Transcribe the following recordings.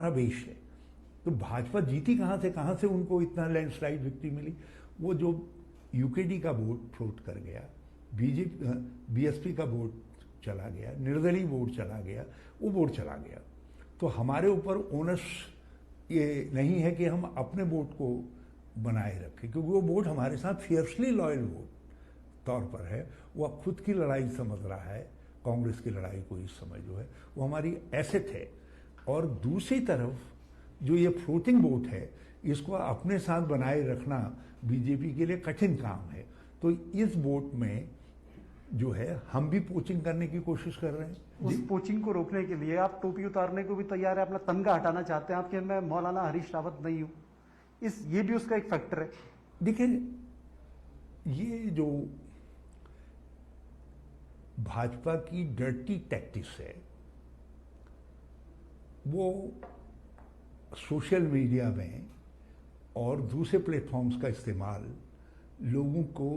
बेश है। तो भाजपा जीती कहां से उनको इतना लैंडस्लाइड विक्ट्री मिली? वो जो यूकेडी का वोट फ्लोट कर गया, बीजेपी बीएसपी का वोट चला गया, निर्दलीय वोट चला गया, वो वोट चला गया। तो हमारे ऊपर ओनस ये नहीं है कि हम अपने वोट को बनाए रखें, क्योंकि वो वोट हमारे साथ फियर्सली लॉयल वोट तौर पर है। वो खुद की लड़ाई समझ रहा है, कांग्रेस की लड़ाई को इस समय जो है वो हमारी एसेट है। और दूसरी तरफ जो ये फ्लोटिंग वोट है, इसको अपने साथ बनाए रखना बीजेपी के लिए कठिन काम है। तो इस वोट में जो है हम भी पोचिंग करने की कोशिश कर रहे हैं। उस पोचिंग को रोकने के लिए आप टोपी उतारने को भी तैयार है, अपना तमगा हटाना चाहते हैं आपके, मैं मौलाना हरीश रावत नहीं हूं, ये भी उसका एक फैक्टर है। देखिए, ये जो भाजपा की डर्टी टैक्टिक्स है, वो सोशल मीडिया में और दूसरे प्लेटफॉर्म्स का इस्तेमाल लोगों को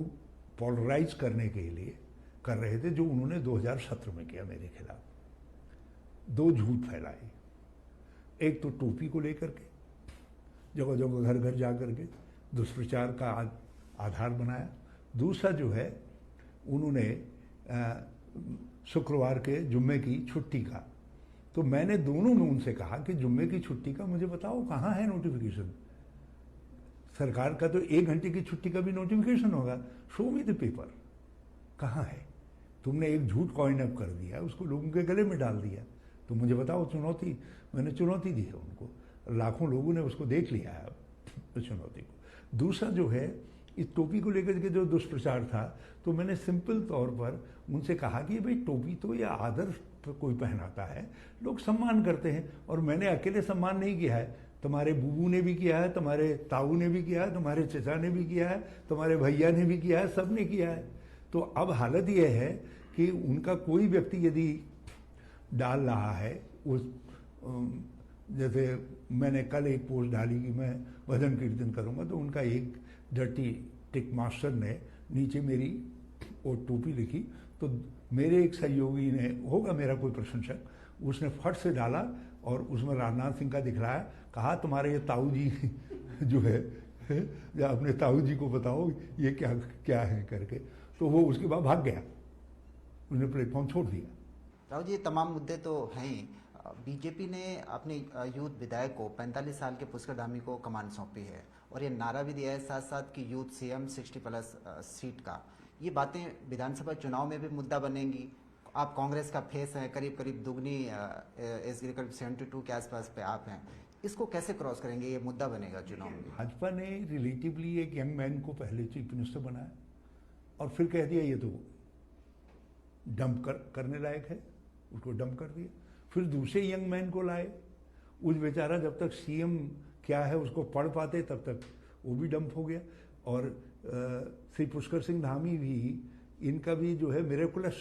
पोलराइज करने के लिए कर रहे थे, जो उन्होंने 2017 में किया मेरे खिलाफ। दो झूठ फैलाए, एक तो टोपी को लेकर के जगह जगह घर घर जा करके दुष्प्रचार का आधार बनाया। दूसरा जो है, उन्होंने शुक्रवार के जुम्मे की छुट्टी का, तो मैंने दोनों में उनसे कहा कि जुम्मे की छुट्टी का मुझे बताओ कहाँ है नोटिफिकेशन। सरकार का तो 1 घंटे की छुट्टी का भी नोटिफिकेशन होगा, शो मी द पेपर, कहाँ है? तुमने एक झूठ कॉइन अप कर दिया, उसको लोगों के गले में डाल दिया, तो मुझे बताओ। चुनौती, मैंने चुनौती दी है उनको, लाखों लोगों ने उसको देख लिया है अब चुनौती को। दूसरा जो है, इस टोपी को लेकर के जो दुष्प्रचार था, तो मैंने सिंपल तौर पर उनसे कहा कि भाई टोपी तो ये आदर कोई पहनाता है, लोग सम्मान करते हैं, और मैंने अकेले सम्मान नहीं किया है, तुम्हारे बूबू ने भी किया है, तुम्हारे ताऊ ने भी किया है, तुम्हारे चचा ने भी किया है, तुम्हारे भैया ने भी किया है, सब ने किया है। तो अब हालत यह है कि उनका कोई व्यक्ति यदि डाल रहा है उस, जैसे मैंने कल एक पोस्ट डाली कि मैं भजन कीर्तन करूंगा, तो उनका एक डर्टी टिक मास्टर ने नीचे मेरी वो टोपी लिखी, तो मेरे एक सहयोगी ने, होगा मेरा कोई प्रशंसक, उसने फट से डाला और उसमें राजनाथ सिंह का दिखलाया, कहा तुम्हारे ये ताऊ जी जो है, या अपने ताऊ जी को बताओ ये क्या क्या है करके। तो वो उसके बाद भाग गया, उसने प्लेटफॉर्म छोड़ दिया। राहुल जी, ये तमाम मुद्दे तो हैं ही। बीजेपी ने अपने यूथ विधायक को 45 साल के पुष्कर धामी को कमान सौंपी है, और ये नारा भी दिया है साथ साथ कि यूथ सीएम 60+ सीट का। ये बातें विधानसभा चुनाव में भी मुद्दा बनेंगी। आप कांग्रेस का फेस हैं, करीब करीब दुगनी एज करीब 72 के आसपास पे आप हैं, इसको कैसे क्रॉस करेंगे? ये मुद्दा बनेगा चुनाव में। भाजपा ने रिलेटिवली एक यंग मैन को पहले चीफ मिनिस्टर बनाया और फिर कह दिया ये तो डंप करने लायक है, उसको डंप कर दिया। फिर दूसरे यंग मैन को लाए, उस बेचारा जब तक सीएम क्या है उसको पढ़ पाते तब तक वो भी डंप हो गया। और श्री पुष्कर सिंह धामी भी, इनका भी जो है मिरेकुलस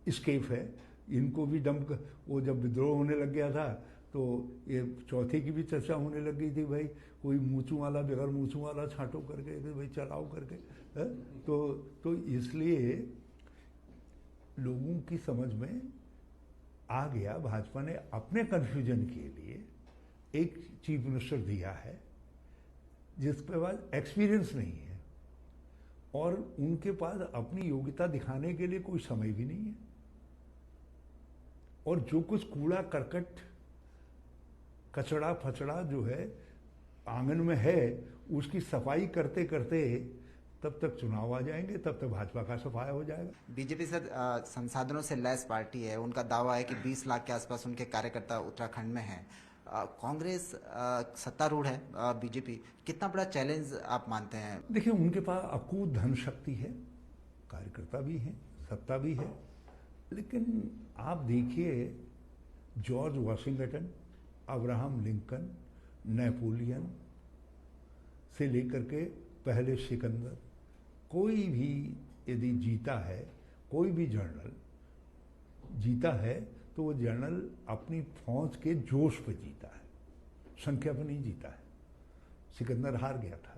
स्केप है, इनको भी डंप। वो जब विद्रोह होने लग गया था तो ये चौथे की भी चर्चा होने लग गई थी, भाई कोई मूंछों वाला बगैर मूंछों वाला छांटो करके, भाई चलाओ करके है? तो इसलिए लोगों की समझ में आ गया, भाजपा ने अपने कन्फ्यूजन के लिए एक चीफ मिनिस्टर दिया है जिसके पास एक्सपीरियंस नहीं है, और उनके पास अपनी योग्यता दिखाने के लिए कोई समय भी नहीं है। और जो कुछ कूड़ा करकट कचड़ा फचड़ा जो है आंगन में है, उसकी सफाई करते करते तब तक चुनाव आ जाएंगे, तब तक भाजपा का सफाया हो जाएगा। बीजेपी सर संसाधनों से लैस पार्टी है, उनका दावा है कि 20 लाख के आसपास उनके कार्यकर्ता उत्तराखंड में हैं। कांग्रेस सत्तारूढ़ है, बीजेपी कितना बड़ा चैलेंज आप मानते हैं? देखिए, उनके पास अकूत धन शक्ति है, कार्यकर्ता भी हैं, सत्ता भी है, लेकिन आप देखिए George Washington, Abraham Lincoln, Napoleon से लेकर के पहले सिकंदर, कोई भी यदि जीता है, कोई भी जनरल जीता है तो वो जनरल अपनी फौज के जोश पे जीता है, संख्या पे नहीं जीता है। सिकंदर हार गया था,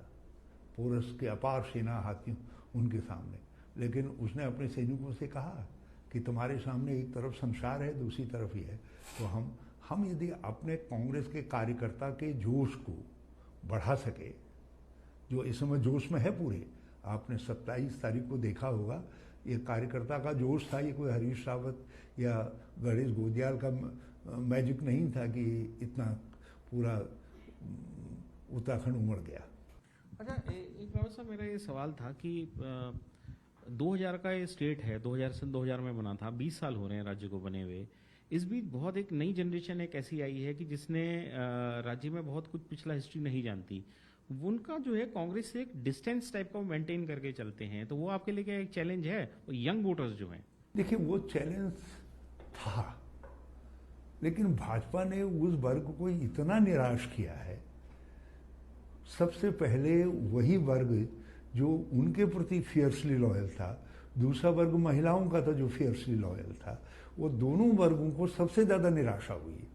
पोरस के अपार सेना हाथियों उनके सामने, लेकिन उसने अपने सैनिकों से कहा कि तुम्हारे सामने एक तरफ संसार है, दूसरी तरफ ही है, तो हम हम यदि अपने कांग्रेस के कार्यकर्ता के जोश को बढ़ा सके, जो इस समय जोश में है पूरे, आपने 27 तारीख को देखा होगा, ये कार्यकर्ता का जोश था, ये कोई हरीश रावत या गणेश गोदियाल का मैजिक नहीं था कि इतना पूरा उत्तराखंड उमड़ गया। अच्छा, एक बार साहब मेरा ये सवाल था कि 2000 का ये स्टेट है, 2000 से 2000 में बना था, 20 साल हो रहे हैं राज्य को बने हुए। इस बीच बहुत एक नई जनरेशन एक ऐसी आई है कि जिसने राज्य में बहुत कुछ पिछला हिस्ट्री नहीं जानती। उनका जो है कांग्रेस से एक डिस्टेंस टाइप का मेंटेन करके चलते हैं, तो वो आपके लिए क्या एक चैलेंज है यंग वोटर्स जो हैं? देखिए, वो चैलेंज था, लेकिन भाजपा ने उस वर्ग को इतना निराश किया है। सबसे पहले वही वर्ग जो उनके प्रति फियर्सली लॉयल था, दूसरा वर्ग महिलाओं का था जो फियर्सली लॉयल था, वो दोनों वर्गों को सबसे ज़्यादा निराशा हुई।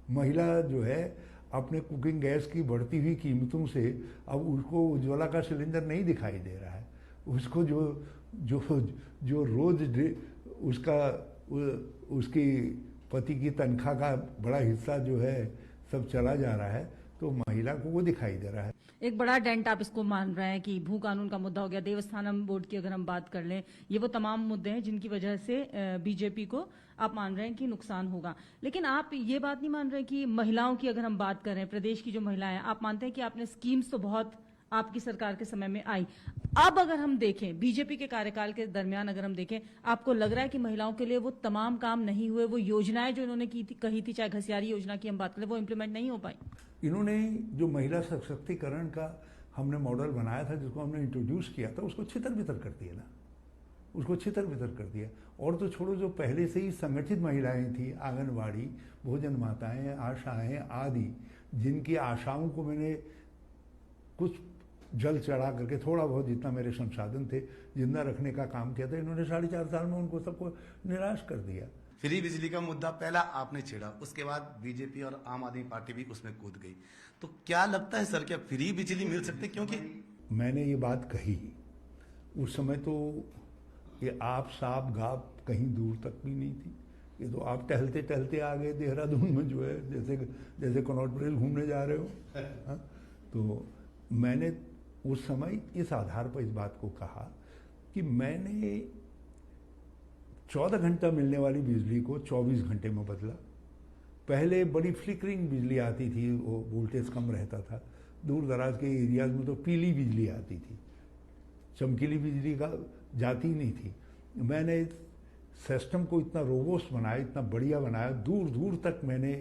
महिला जो है अपने कुकिंग गैस की बढ़ती हुई कीमतों से अब उसको उज्ज्वला का सिलेंडर नहीं दिखाई दे रहा है, उसको जो जो जो रोज उसकी पति की तनख्वाह का बड़ा हिस्सा जो है सब चला जा रहा है, तो महिला को वो दिखाई दे रहा है। एक बड़ा डेंट आप इसको मान रहे हैं कि भू कानून का मुद्दा हो गया, देवस्थानम बोर्ड की अगर हम बात कर लें, ये वो तमाम मुद्दे हैं जिनकी वजह से बीजेपी को आप मान रहे हैं कि नुकसान होगा। लेकिन आप ये बात नहीं मान रहे कि महिलाओं की अगर हम बात करें, प्रदेश की जो महिलाएं, आप मानते हैं कि आपने स्कीम्स तो बहुत आपकी सरकार के समय में आई, अब अगर हम देखें बीजेपी के कार्यकाल के दरमियान अगर हम देखें, आपको लग रहा है कि महिलाओं के लिए वो तमाम काम नहीं हुए, वो योजनाएं जो इन्होंने कही थी, चाहे घसियारी योजना की हम बात करें, वो इंप्लीमेंट नहीं हो पाई? इन्होंने जो महिला सशक्तिकरण का हमने मॉडल बनाया था, जिसको हमने इंट्रोड्यूस किया था, उसको छितर बितर कर दिया ना, उसको छितर बितर कर दिया। और तो छोड़ो, जो पहले से ही संगठित महिलाएं थी, आंगनवाड़ी, भोजन माताएं, आशाएं आदि, जिनकी आशाओं को मैंने कुछ जल चढ़ा करके थोड़ा बहुत जितना मेरे संसाधन थे जिंदा रखने का काम किया था, इन्होंने 4.5 साल में उनको सबको निराश कर दिया। फ्री बिजली का मुद्दा पहला आपने छेड़ा, उसके बाद बीजेपी और आम आदमी पार्टी भी उसमें कूद गई। तो क्या लगता है सर, क्या फ्री बिजली मिल सकती? क्योंकि मैंने ये बात कही उस समय, तो ये आप साफ गाप कहीं दूर तक भी नहीं थी। ये तो आप टहलते टहलते आ गए देहरादून में, जो है जैसे कनॉट प्लेस घूमने जा रहे हो। हाँ? तो मैंने उस समय इस आधार पर इस बात को कहा कि मैंने 14 घंटा मिलने वाली बिजली को 24 घंटे में बदला। पहले बड़ी फ्लिकरिंग बिजली आती थी, वो वोल्टेज कम रहता था, दूर दराज के एरियाज में तो पीली बिजली आती थी, चमकीली बिजली का जाती नहीं थी। मैंने सिस्टम को इतना रोबोस्ट बनाया, इतना बढ़िया बनाया, दूर दूर तक मैंने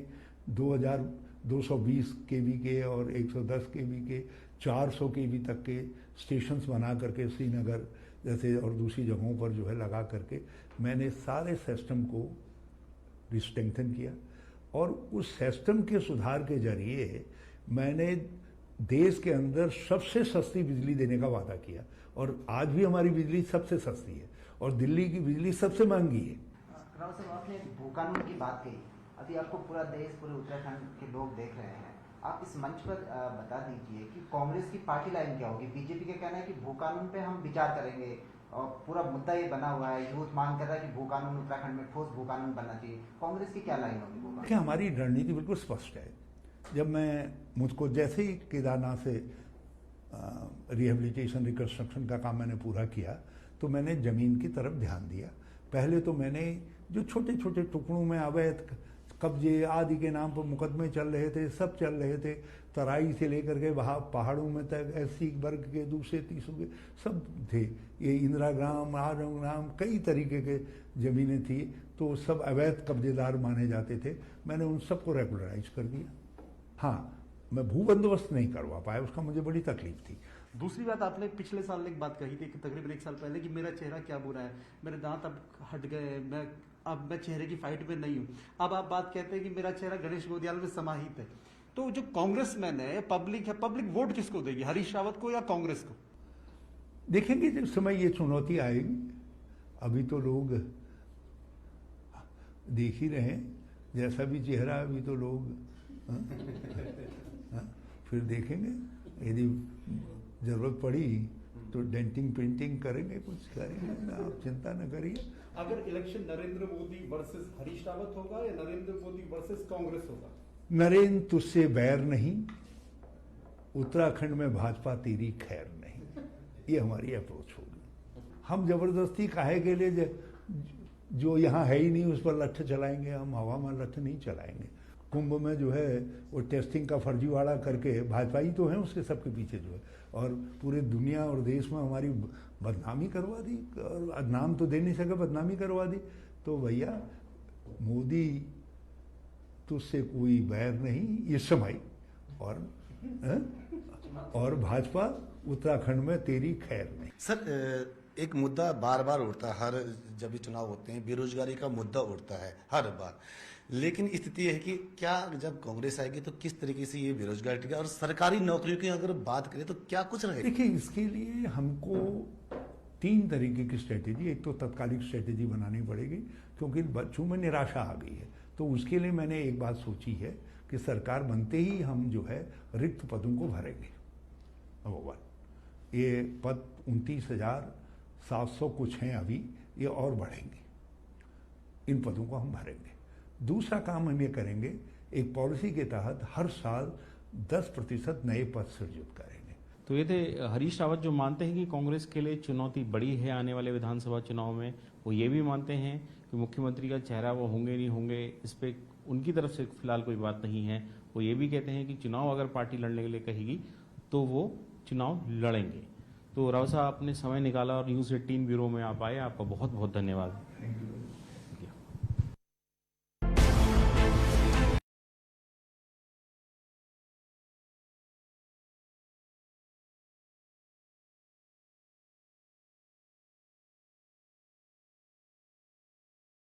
2220 केवी के और 110 केवी के, 400 केवी तक के स्टेशंस बना करके श्रीनगर जैसे और दूसरी जगहों पर जो है लगा करके मैंने सारे सिस्टम को रिस्ट्रेंथन किया। और उस सिस्टम के सुधार के जरिए मैंने देश के अंदर सबसे सस्ती बिजली देने का वादा किया, और आज भी हमारी बिजली सबसे सस्ती है और दिल्ली की बिजली सबसे महंगी है। राव साहब, आपने भू कानून की बात कही, अभी आपको पूरा देश, पूरे उत्तराखंड के लोग देख रहे हैं, आप इस मंच पर बता दीजिए कि कांग्रेस की पार्टी लाइन क्या होगी? बीजेपी का कहना है कि भू कानून पे हम विचार करेंगे, और पूरा मुद्दा ये बना हुआ है, यूथ मांग कर रहा है कि भू कानून उत्तराखंड में ठोस भू कानून बनना चाहिए। कांग्रेस की क्या लाइन होगी? देखिए, हमारी रणनीति बिल्कुल स्पष्ट है। जब मुझको जैसे ही केदारनाथ से रिहेबिलिटेशन रिकंस्ट्रक्शन का काम मैंने पूरा किया, तो मैंने ज़मीन की तरफ ध्यान दिया। पहले तो मैंने जो छोटे छोटे टुकड़ों में अवैध कब्जे आदि के नाम पर मुकदमे चल रहे थे, सब चल रहे थे, तराई से लेकर के वहाँ पहाड़ों में तक, एससी वर्ग के, दूसरे तीसरों के सब थे, ये इंदिरा ग्राम, आजम ग्राम, कई तरीके के ज़मीनें थी, तो सब अवैध कब्जेदार माने जाते थे। मैंने उन सबको रेगुलराइज कर दिया। हाँ, मैं भू बंदोबस्त नहीं करवा पाया, उसका मुझे बड़ी तकलीफ थी। दूसरी बात, आपने पिछले साल एक बात कही थी तकरीबन 1 साल पहले कि मेरा चेहरा क्या बुरा है, मेरे दांत अब हट गए, अब मैं चेहरे की फाइट में नहीं हूं। अब आप बात कहते हैं कि मेरा चेहरा गणेश गोदियाल में समाहित है। तो जो कांग्रेसमैन है, पब्लिक है, पब्लिक वोट किसको देगी, हरीश रावत को या कांग्रेस को? देखेंगे जब समय ये चुनौती आएगी। अभी तो लोग देख ही रहे हैं, जैसा भी चेहरा अभी तो लोग फिर देखेंगे, यदि जरूरत पड़ी तो डेंटिंग पेंटिंग करेंगे, कुछ करेंगे, आप चिंता न करिए। अगर इलेक्शन नरेंद्र मोदी वर्सेस हरीश रावत होगा या नरेंद्र मोदी वर्सेस कांग्रेस होगा? नरेंद्र तुझसे बैर नहीं, उत्तराखंड में भाजपा तेरी खैर नहीं, ये हमारी अप्रोच होगी। हम जबरदस्ती काहे के लिए जो यहाँ है ही नहीं उस पर लठ चलाएंगे, हम हवा में लठ नहीं चलाएंगे। कुंभ में जो है वो टेस्टिंग का फर्जीवाड़ा करके भाजपा ही तो है उसके सबके पीछे जो है, और पूरे दुनिया और देश में हमारी बदनामी करवा दी, और नाम तो दे नहीं सके, बदनामी करवा दी। तो भैया मोदी तुझसे कोई बैर नहीं इस समय, और भाजपा उत्तराखंड में तेरी खैर नहीं। सर एक मुद्दा बार बार उठता है, हर जब भी चुनाव होते हैं बेरोजगारी का मुद्दा उठता है हर बार, लेकिन स्थिति है कि क्या जब कांग्रेस आएगी तो किस तरीके से ये बेरोजगारी टिकेगा, और सरकारी नौकरियों की अगर बात करें तो क्या कुछ रहेगा? देखिए, इसके लिए हमको 3 तरीके की स्ट्रेटेजी, एक तो तत्कालिक स्ट्रेटेजी बनानी पड़ेगी क्योंकि बच्चों में निराशा आ गई है। तो उसके लिए मैंने एक बात सोची है कि सरकार बनते ही हम जो है रिक्त पदों को भरेंगे। नंबर 1, ये पद 29,700 कुछ हैं अभी, ये और बढ़ेंगे, इन पदों को हम भरेंगे। दूसरा काम हम ये करेंगे, एक पॉलिसी के तहत हर साल 10% नए पद सृजित करेंगे। तो ये थे हरीश रावत, जो मानते हैं कि कांग्रेस के लिए चुनौती बड़ी है आने वाले विधानसभा चुनाव में। वो ये भी मानते हैं कि मुख्यमंत्री का चेहरा वो होंगे नहीं होंगे, इस पे उनकी तरफ से फिलहाल कोई बात नहीं है। वो ये भी कहते हैं कि चुनाव अगर पार्टी लड़ने के लिए कहेगी तो वो चुनाव लड़ेंगे। तो राव साहब, आपने समय निकाला और न्यूज़ 18 ब्यूरो में आप आए, आपका बहुत बहुत धन्यवाद। Thank you.